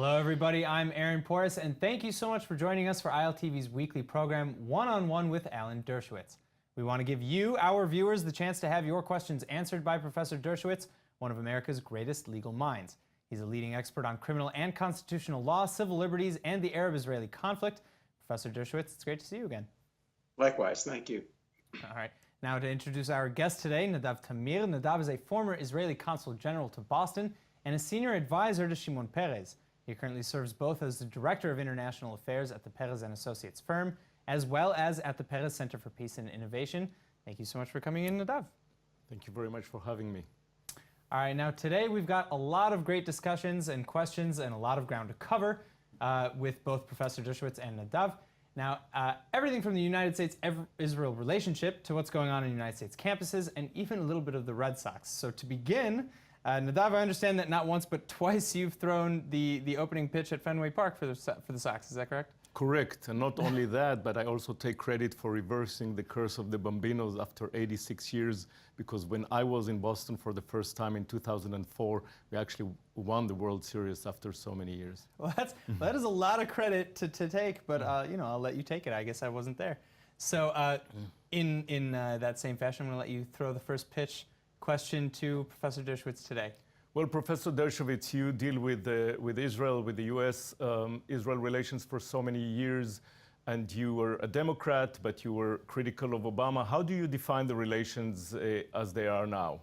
Hello, everybody. I'm Aaron Porras, and thank you so much for joining us for ILTV's weekly program, One-on-One with Alan Dershowitz. We want to give you, our viewers, the chance to have your questions answered by Professor Dershowitz, one of America's greatest legal minds. He's a leading expert on criminal and constitutional law, civil liberties, and the Arab-Israeli conflict. Professor Dershowitz, it's great to see you again. Likewise, thank you. All right. Now to introduce our guest today, Nadav Tamir. Nadav is a former Israeli consul general to Boston and a senior advisor to Shimon Peres. He currently serves both as the Director of International Affairs at the Peres & Associates firm, as well as at the Peres Center for Peace and Innovation. Thank you so much for coming in, Nadav. Thank you very much for having me. All right, now today we've got a lot of great discussions and questions and a lot of ground to cover with both Professor Dershowitz and Nadav. Now, everything from the United States-Israel relationship to what's going on in United States campuses and even a little bit of the Red Sox. So to begin, Nadav, I understand that not once but twice you've thrown the opening pitch at Fenway Park for the Sox. Is that correct? Correct. And not only that, but I also take credit for reversing the curse of the Bambinos after 86 years, because when I was in Boston for the first time in 2004, we actually won the World Series after so many years. Well, that is a lot of credit to take, but you know, I'll let you take it. I guess I wasn't there. So in that same fashion, I'm going to let you throw the first pitch question to Professor Dershowitz today. Well, Professor Dershowitz, you deal with Israel, with the U.S.-Israel relations for so many years, and you were a Democrat, but you were critical of Obama. How do you define the relations as they are now?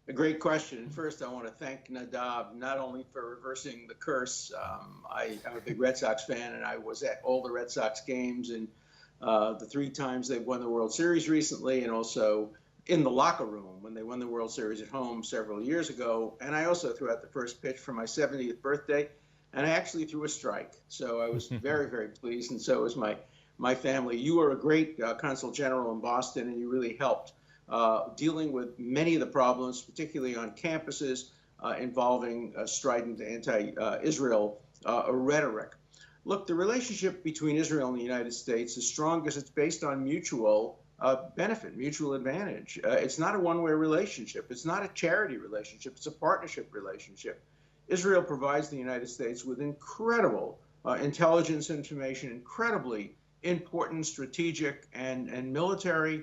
A great question. First, I want to thank Nadav not only for reversing the curse. I'm a big Red Sox fan, and I was at all the Red Sox games, and the 3 times they've won the World Series recently, and also in the locker room when they won the World Series at home several years ago. And I also threw out the first pitch for my 70th birthday, and I actually threw a strike. So I was very, very pleased, and so was my family. You were a great consul general in Boston, and you really helped dealing with many of the problems, particularly on campuses involving strident anti-Israel rhetoric. Look, the relationship between Israel and the United States is strong because it's based on mutual benefit, mutual advantage. It's not a one-way relationship. It's not a charity relationship. It's a partnership relationship. Israel provides the United States with incredible intelligence information, incredibly important strategic and military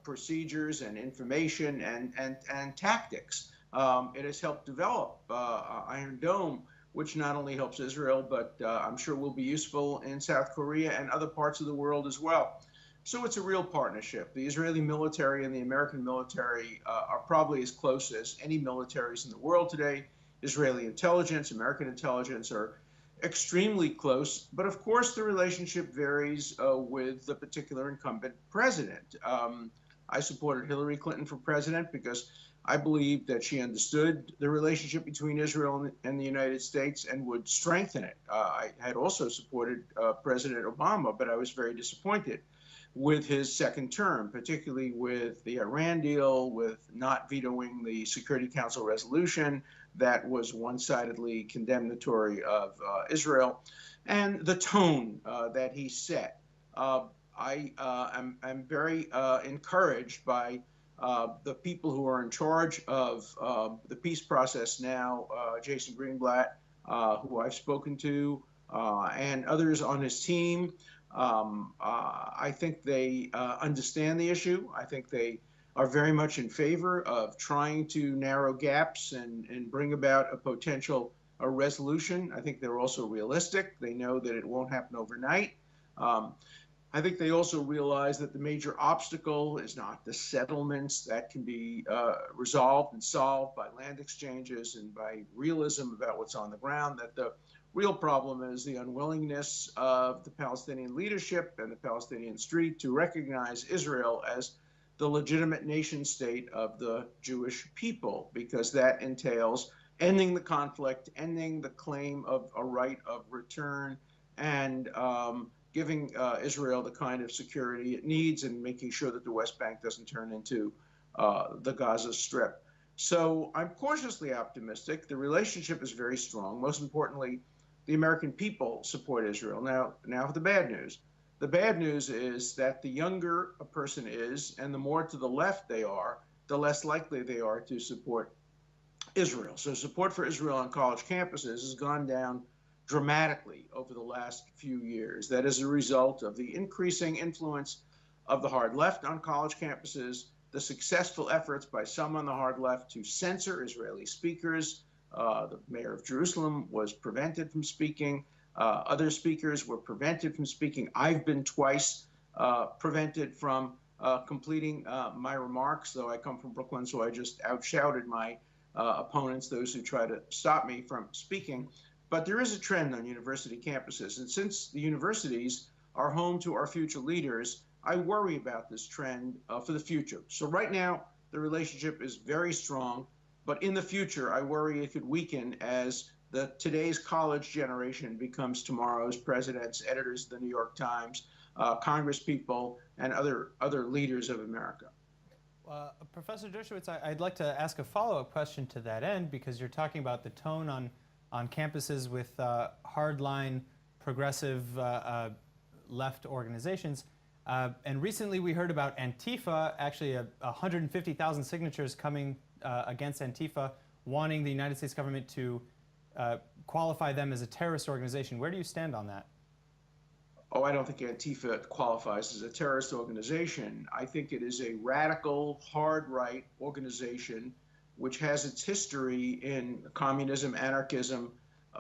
procedures and information and tactics. It has helped develop Iron Dome, which not only helps Israel, but I'm sure will be useful in South Korea and other parts of the world as well. So it's a real partnership. The Israeli military and the American military are probably as close as any militaries in the world today. Israeli intelligence, American intelligence are extremely close. But of course, the relationship varies with the particular incumbent president. I supported Hillary Clinton for president because I believed that she understood the relationship between Israel and the United States and would strengthen it. I had also supported President Obama, but I was very disappointed with his second term, particularly with the Iran deal, with not vetoing the Security Council resolution that was one-sidedly condemnatory of Israel, and the tone that he set. I'm very encouraged by the people who are in charge of the peace process now, Jason Greenblatt, who I've spoken to, and others on his team. I think they understand the issue. I think they are very much in favor of trying to narrow gaps and bring about a potential resolution. I think they're also realistic. They know that it won't happen overnight. I think they also realize that the major obstacle is not the settlements that can be resolved and solved by land exchanges and by realism about what's on the ground, that the real problem is the unwillingness of the Palestinian leadership and the Palestinian street to recognize Israel as the legitimate nation state of the Jewish people, because that entails ending the conflict, ending the claim of a right of return, and giving Israel the kind of security it needs, and making sure that the West Bank doesn't turn into the Gaza Strip. So I'm cautiously optimistic. The relationship is very strong. Most importantly, the American people support Israel. Now for the bad news. The bad news is that the younger a person is, and the more to the left they are, the less likely they are to support Israel. So support for Israel on college campuses has gone down dramatically over the last few years. That is a result of the increasing influence of the hard left on college campuses, the successful efforts by some on the hard left to censor Israeli speakers. The mayor of Jerusalem was prevented from speaking. Other speakers were prevented from speaking. I've been twice prevented from completing my remarks, though I come from Brooklyn, so I just outshouted my opponents, those who try to stop me from speaking. But there is a trend on university campuses, and since the universities are home to our future leaders, I worry about this trend for the future. So right now, the relationship is very strong, but in the future, I worry it could weaken as today's college generation becomes tomorrow's presidents, editors of the New York Times, Congress people, and other leaders of America. Professor Dershowitz, I'd like to ask a follow-up question to that end, because you're talking about the tone on campuses with hardline, progressive left organizations. And recently we heard about Antifa, actually 150,000 signatures coming against Antifa, wanting the United States government to qualify them as a terrorist organization. Where do you stand on that? Oh, I don't think Antifa qualifies as a terrorist organization. I think it is a radical, hard-right organization which has its history in communism, anarchism,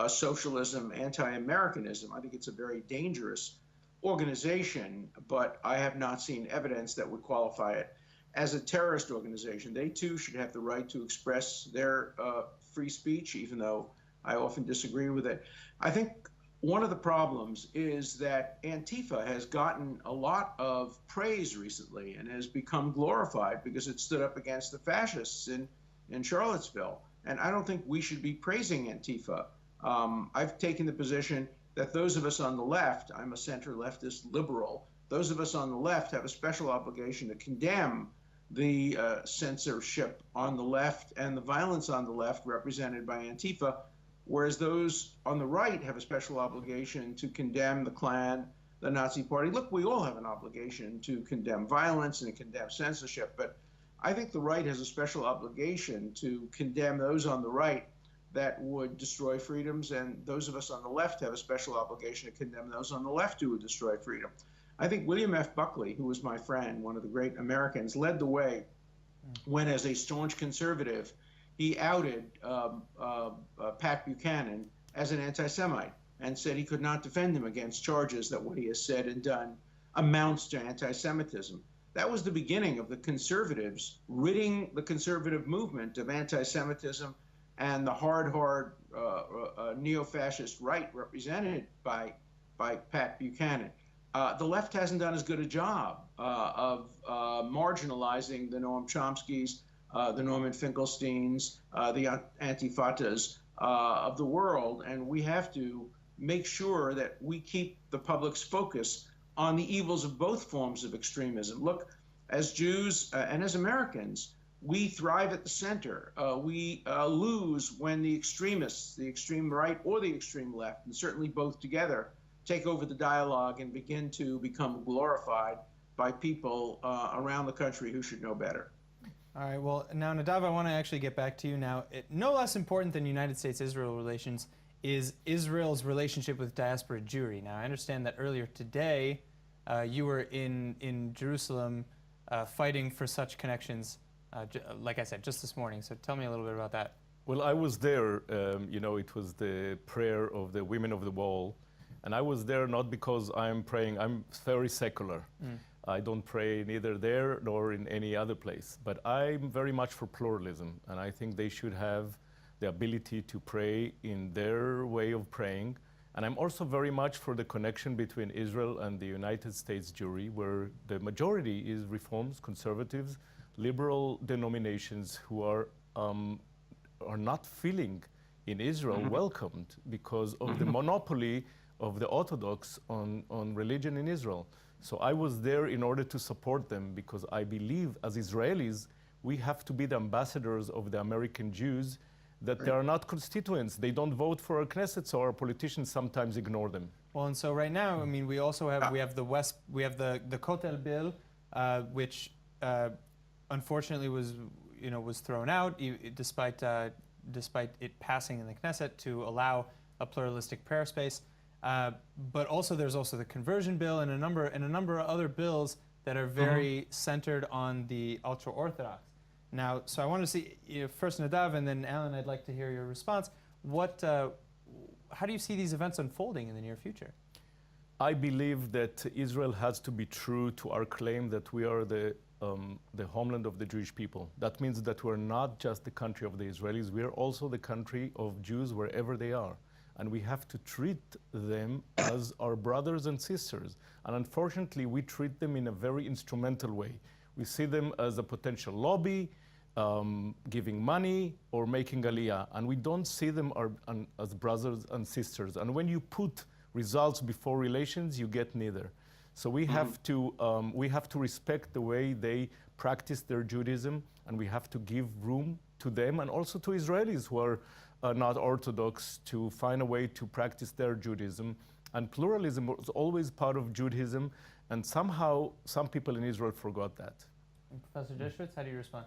socialism, anti-Americanism. I think it's a very dangerous organization, but I have not seen evidence that would qualify it as a terrorist organization. They too should have the right to express their free speech, even though I often disagree with it. I think one of the problems is that Antifa has gotten a lot of praise recently and has become glorified because it stood up against the fascists in Charlottesville. And I don't think we should be praising Antifa. I've taken the position that those of us on the left, I'm a center leftist liberal, those of us on the left have a special obligation to condemn the censorship on the left and the violence on the left represented by Antifa, whereas those on the right have a special obligation to condemn the Klan, the Nazi Party. Look, we all have an obligation to condemn violence and condemn censorship, but I think the right has a special obligation to condemn those on the right that would destroy freedoms, and those of us on the left have a special obligation to condemn those on the left who would destroy freedom. I think William F. Buckley, who was my friend, one of the great Americans, led the way when, as a staunch conservative, he outed Pat Buchanan as an anti-Semite and said he could not defend him against charges that what he has said and done amounts to anti-Semitism. That was the beginning of the conservatives ridding the conservative movement of anti-Semitism and the hard neo-fascist right represented by Pat Buchanan. The left hasn't done as good a job of marginalizing the Noam Chomskys, the Norman Finkelsteins, the Antifatas of the world, and we have to make sure that we keep the public's focus on the evils of both forms of extremism. Look, as Jews and as Americans, we thrive at the center. We lose when the extremists, the extreme right or the extreme left, and certainly both together, take over the dialogue and begin to become glorified by people around the country who should know better. All right, well, now, Nadav, I want to actually get back to you now. No less important than United States-Israel relations is Israel's relationship with diaspora Jewry. Now, I understand that earlier today you were in Jerusalem fighting for such connections, like I said, just this morning. So tell me a little bit about that. Well, I was there. You know, it was the prayer of the Women of the Wall. And I was there not because I'm praying. I'm very secular. I don't pray neither there nor in any other place. But I'm very much for pluralism. And I think they should have the ability to pray in their way of praying. And I'm also very much for the connection between Israel and the United States Jewry, where the majority is reforms, conservatives, liberal denominations who are not feeling in Israel welcomed because of the monopoly of the Orthodox on religion in Israel. So I was there in order to support them because I believe as Israelis, we have to be the ambassadors of the American Jews, that they are not constituents. They don't vote for our Knesset, so our politicians sometimes ignore them. Well, and so right now, I mean, we also have, we have the Kotel bill, which unfortunately was thrown out, despite despite it passing in the Knesset to allow a pluralistic prayer space. But also there's also the conversion bill and a number of other bills that are very centered on the ultra-Orthodox. Now, so I want to see, first Nadav and then Alan, I'd like to hear your response. How do you see these events unfolding in the near future? I believe that Israel has to be true to our claim that we are the homeland of the Jewish people. That means that we're not just the country of the Israelis, we are also the country of Jews wherever they are. And we have to treat them as our brothers and sisters. And unfortunately, we treat them in a very instrumental way. We see them as a potential lobby, giving money or making aliyah. And we don't see them as brothers and sisters. And when you put results before relations, you get neither. So we have to respect the way they practice their Judaism, and we have to give room to them and also to Israelis who are not Orthodox to find a way to practice their Judaism. And pluralism was always part of Judaism, and somehow some people in Israel forgot that. And Professor Dershowitz, how do you respond?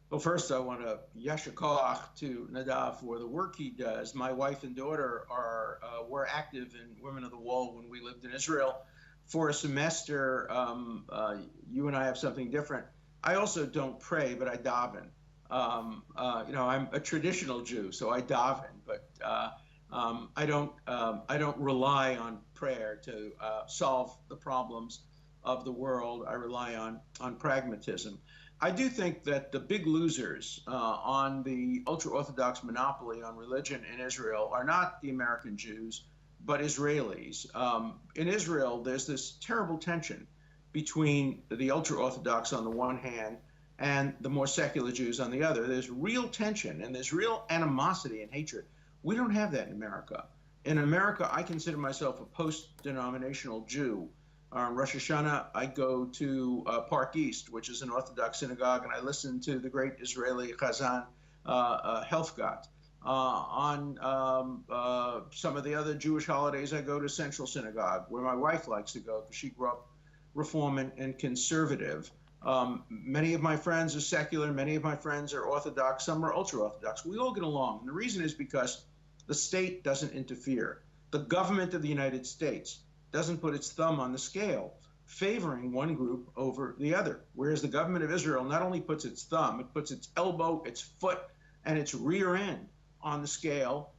Well, first I want to yasher koach to Nadav for the work he does. My wife and daughter were active in Women of the Wall when we lived in Israel. For a semester, you and I have something different. I also don't pray, but I daven. I'm a traditional Jew, so I daven, but I don't rely on prayer to solve the problems of the world. I rely on pragmatism. I do think that the big losers on the ultra-Orthodox monopoly on religion in Israel are not the American Jews, but Israelis. In Israel, there's this terrible tension between the ultra-Orthodox on the one hand and the more secular Jews on the other. There's real tension and there's real animosity and hatred. We don't have that in America. In America, I consider myself a post-denominational Jew. Rosh Hashanah, I go to Park East, which is an Orthodox synagogue, and I listen to the great Israeli Chazan Helfgot. On some of the other Jewish holidays, I go to Central Synagogue, where my wife likes to go because she grew up Reform and conservative. Many of my friends are secular, many of my friends are Orthodox, some are ultra-Orthodox. We all get along, and the reason is because the state doesn't interfere. The government of the United States doesn't put its thumb on the scale, favoring one group over the other, whereas the government of Israel not only puts its thumb, it puts its elbow, its foot, and its rear end on the scale,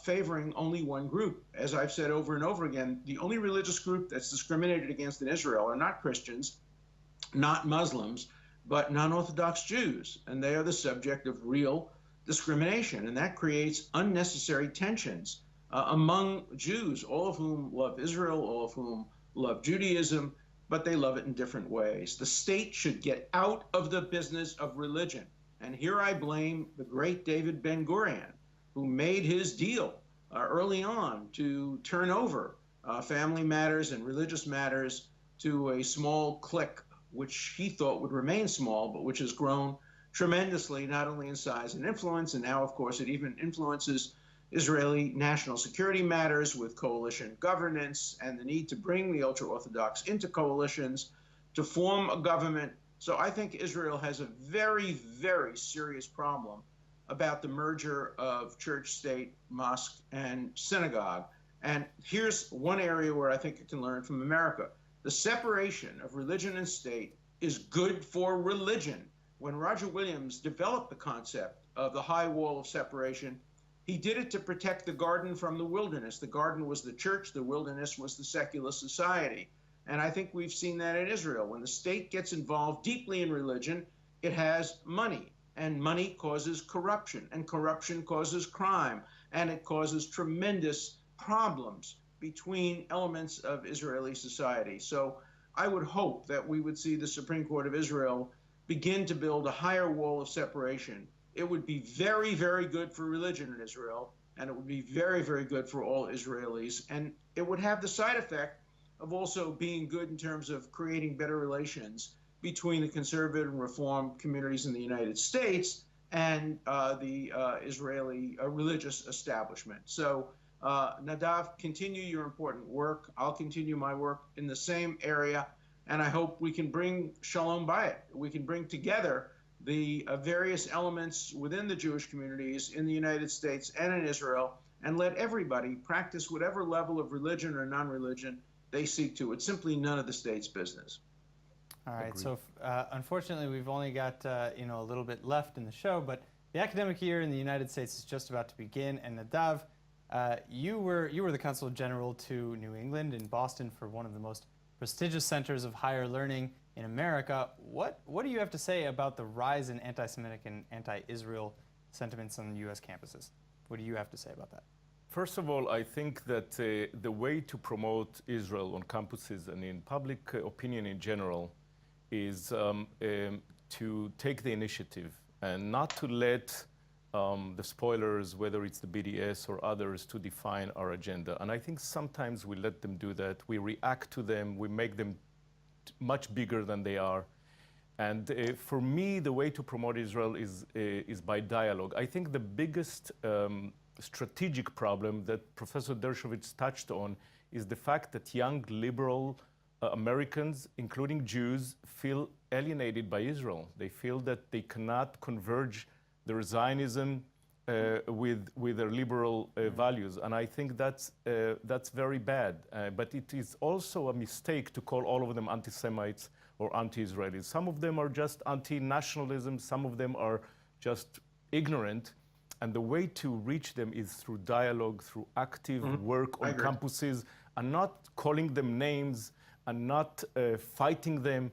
favoring only one group. As I've said over and over again, the only religious group that's discriminated against in Israel are not Christians, not Muslims, but non-Orthodox Jews, and they are the subject of real discrimination, and that creates unnecessary tensions among Jews, all of whom love Israel, all of whom love Judaism, but they love it in different ways. The state should get out of the business of religion. And here I blame the great David Ben-Gurion, who made his deal early on to turn over family matters and religious matters to a small clique, which he thought would remain small, but which has grown tremendously, not only in size and influence, and now, of course, it even influences Israeli national security matters with coalition governance and the need to bring the ultra-Orthodox into coalitions to form a government. So I think Israel has a very, very serious problem about the merger of church, state, mosque, and synagogue. And here's one area where I think it can learn from America. The separation of religion and state is good for religion. When Roger Williams developed the concept of the high wall of separation, he did it to protect the garden from the wilderness. The garden was the church, the wilderness was the secular society. And I think we've seen that in Israel. When the state gets involved deeply in religion, it has money, and money causes corruption, and corruption causes crime, and it causes tremendous problems between elements of Israeli society. So I would hope that we would see the Supreme Court of Israel begin to build a higher wall of separation. It would be very, very good for religion in Israel, and it would be very, very good for all Israelis. And it would have the side effect of also being good in terms of creating better relations between the conservative and reform communities in the United States and the Israeli religious establishment. So Nadav, continue your important work. I'll continue my work in the same area, and I hope we can bring Shalom Bayit. We can bring together the various elements within the Jewish communities in the United States and in Israel, and let everybody practice whatever level of religion or non-religion they seek to. It's simply none of the state's business. All right, so unfortunately we've only got a little bit left in the show, but the academic year in the United States is just about to begin, and Nadav, you were the Consul General to New England in Boston for one of the most prestigious centers of higher learning in America. What do you have to say about the rise in anti-Semitic and anti-Israel sentiments on U.S. campuses? What do you have to say about that? First of all, I think that the way to promote Israel on campuses and in public opinion in general is to take the initiative and not to let the spoilers, whether it's the BDS or others, to define our agenda. And I think sometimes we let them do that. We react to them. We make them much bigger than they are. And for me, the way to promote Israel is by dialogue. I think the biggest strategic problem that Professor Dershowitz touched on is the fact that young liberal Americans, including Jews, feel alienated by Israel. They feel that they cannot converge their Zionism with their liberal values. And I think that's very bad. But it is also a mistake to call all of them anti-Semites or anti-Israelis. Some of them are just anti-nationalism. Some of them are just ignorant. And the way to reach them is through dialogue, through active work on campuses, and not calling them names and not fighting them.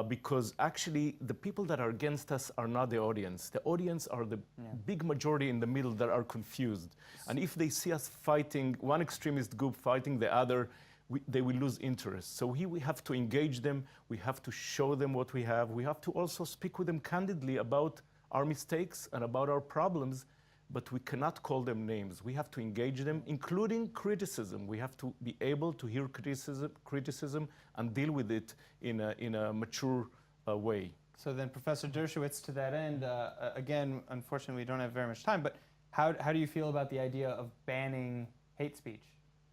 Because actually the people that are against us are not the audience. The audience are the big majority in the middle that are confused. And if they see us fighting, one extremist group fighting the other, they will lose interest. So here we have to engage them, we have to show them what we have, we have to also speak with them candidly about our mistakes and about our problems, but we cannot call them names. We have to engage them, including criticism. We have to be able to hear criticism and deal with it in a mature way. So then, Professor Dershowitz, to that end, again, unfortunately, we don't have very much time, but how do you feel about the idea of banning hate speech,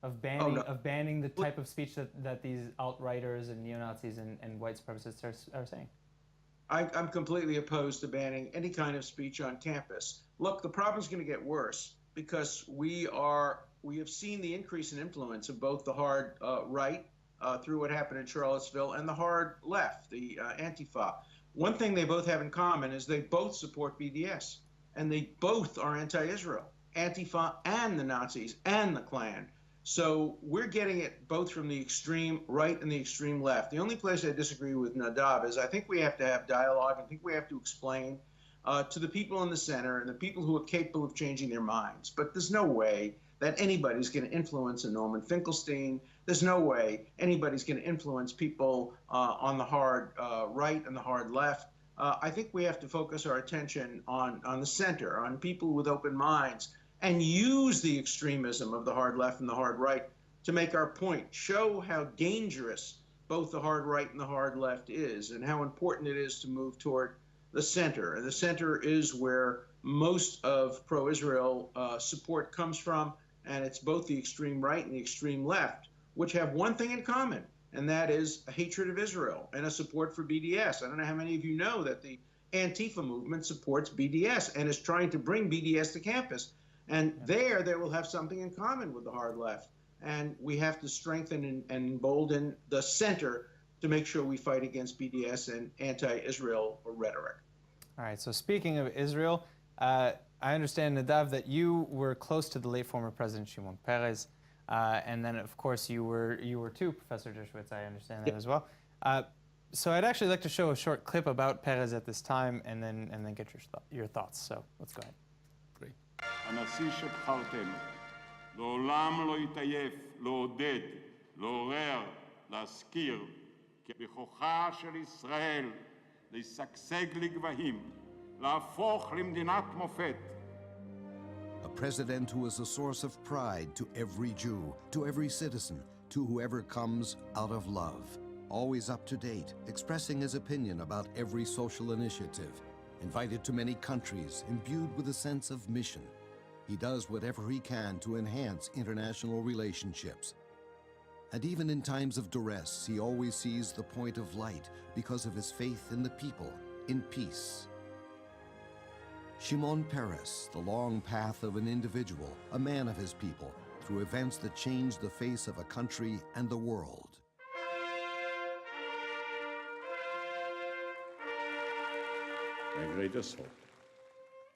of banning the type of speech that these alt-righters and neo-Nazis and white supremacists are saying? I'm completely opposed to banning any kind of speech on campus. Look, the problem's going to get worse because we have seen the increase in influence of both the hard right through what happened in Charlottesville and the hard left, the Antifa. One thing they both have in common is they both support BDS, and they both are anti-Israel, Antifa and the Nazis and the Klan. So we're getting it both from the extreme right and the extreme left. The only place I disagree with Nadav is I think we have to have dialogue. I think we have to explain to the people in the center and the people who are capable of changing their minds. But there's no way that anybody's going to influence a Norman Finkelstein. There's no way anybody's going to influence people on the hard right and the hard left. I think we have to focus our attention on the center, on people with open minds, and use the extremism of the hard left and the hard right to make our point, show how dangerous both the hard right and the hard left is, and how important it is to move toward the center. And the center is where most of pro-Israel support comes from, and it's both the extreme right and the extreme left, which have one thing in common, and that is a hatred of Israel and a support for BDS. I don't know how many of you know that the Antifa movement supports BDS and is trying to bring BDS to campus. And there they will have something in common with the hard left. And we have to strengthen and embolden the center to make sure we fight against BDS and anti-Israel rhetoric. All right, so speaking of Israel, I understand, Nadav, that you were close to the late former President Shimon Peres. And then, of course, you were too, Professor Dershowitz. I understand that as well. So I'd actually like to show a short clip about Peres at this time and then get your thoughts. So let's go ahead. הנשיא שבחרתם, לעולם לא יתעייף, לעודד, לעורר, להזכיר, כי בכוחה של ישראל לשגשג לגבהים, להפוך למדינת מופת. A president who is a source of pride to every Jew, to every citizen, to whoever comes out of love. Always up to date, expressing his opinion about every social initiative. Invited to many countries, imbued with a sense of mission. He does whatever he can to enhance international relationships. And even in times of duress, he always sees the point of light because of his faith in the people, in peace. Shimon Peres, the long path of an individual, a man of his people, through events that changed the face of a country and the world. My greatest hope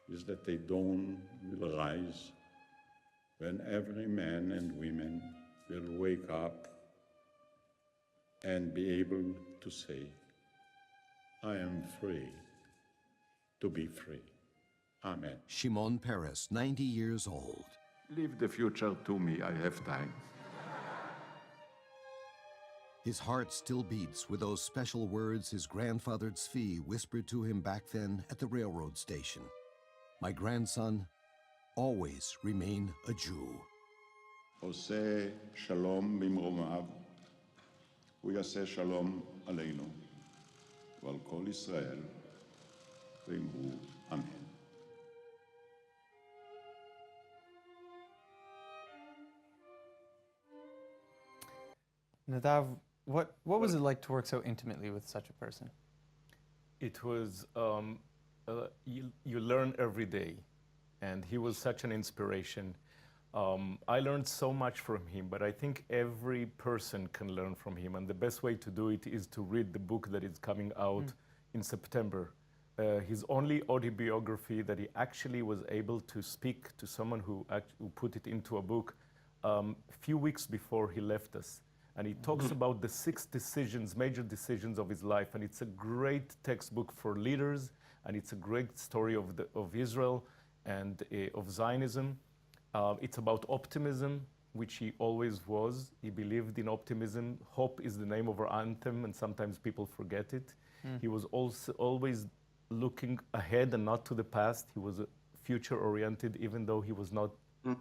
is that the dawn will rise when every man and woman will wake up and be able to say, I am free to be free. Amen. Shimon Peres, 90 years old. Leave the future to me, I have time. His heart still beats with those special words his grandfather Tzvi whispered to him back then at the railroad station. My grandson, always remain a Jew. עושה שלום במרומיו, הוא יעשה שלום עלינו ועל כל ישראל, ואמרו אמן. Nadav, what was it like to work so intimately with such a person? It was, you learn every day, and he was such an inspiration. I learned so much from him, but I think every person can learn from him, and the best way to do it is to read the book that is coming out in September. His only autobiography that he actually was able to speak to someone who put it into a book a few weeks before he left us. And he talks about the 6 decisions, major decisions of his life. And it's a great textbook for leaders. And it's a great story of Israel and of Zionism. It's about optimism, which he always was. He believed in optimism. Hope is the name of our anthem, and sometimes people forget it. He was also always looking ahead and not to the past. He was future-oriented, even though he was not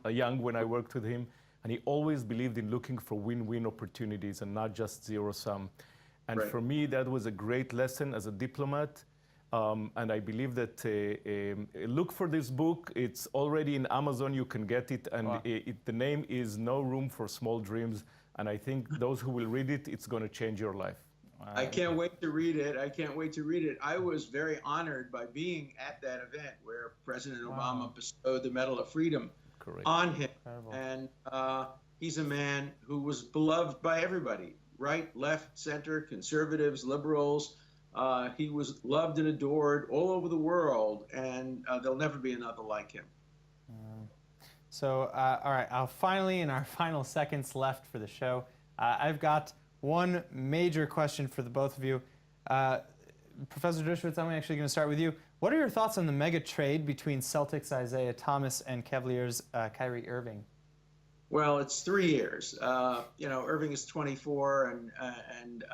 young when I worked with him. And he always believed in looking for win-win opportunities and not just zero-sum. And for me, that was a great lesson as a diplomat. And I believe that look for this book. It's already in Amazon. You can get it. And the name is No Room for Small Dreams. And I think those who will read it, it's going to change your life. I can't wait to read it. I can't wait to read it. I was very honored by being at that event where President Obama bestowed the Medal of Freedom on him. And he's a man who was beloved by everybody, right, left, center, conservatives, liberals. He was loved and adored all over the world, and there'll never be another like him. So, all right, in our final seconds left for the show, I've got one major question for the both of you. Professor Dershowitz, I'm actually going to start with you. What are your thoughts on the mega trade between Celtics' Isaiah Thomas and Cavaliers' Kyrie Irving? Well, it's 3 years. Irving is 24, and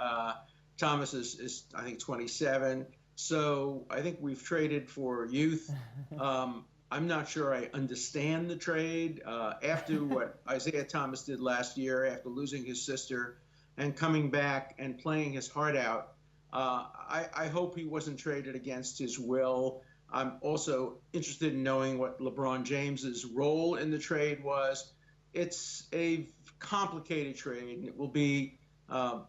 Thomas is I think 27. So I think we've traded for youth. I'm not sure I understand the trade. After what Isaiah Thomas did last year, after losing his sister and coming back and playing his heart out, I hope he wasn't traded against his will. I'm also interested in knowing what LeBron James's role in the trade was. It's a complicated trade, and it will be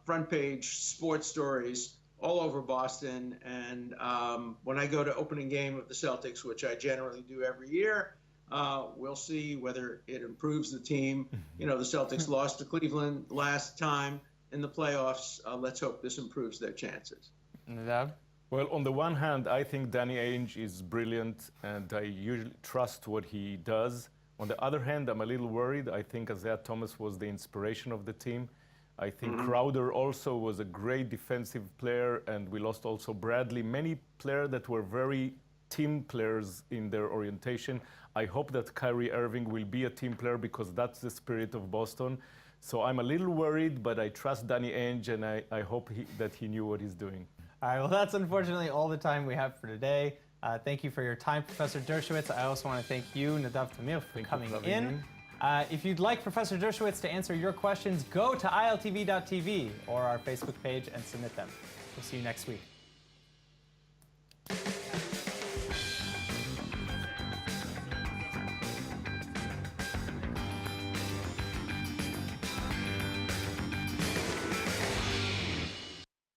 front page sports stories all over Boston. And when I go to opening game of the Celtics, which I generally do every year, we'll see whether it improves the team. The Celtics lost to Cleveland last time in the playoffs. Let's hope this improves their chances. Nadav? Well, on the one hand, I think Danny Ainge is brilliant, and I usually trust what he does. On the other hand, I'm a little worried. I think Isaiah Thomas was the inspiration of the team. I think Crowder also was a great defensive player, and we lost also Bradley. Many players that were very team players in their orientation. I hope that Kyrie Irving will be a team player, because that's the spirit of Boston. So I'm a little worried, but I trust Danny Ainge, and I hope that he knew what he's doing. All right, well, that's unfortunately all the time we have for today. Thank you for your time, Professor Dershowitz. I also want to thank you, Nadav Tamir, for coming in. If you'd like Professor Dershowitz to answer your questions, go to iltv.tv or our Facebook page and submit them. We'll see you next week.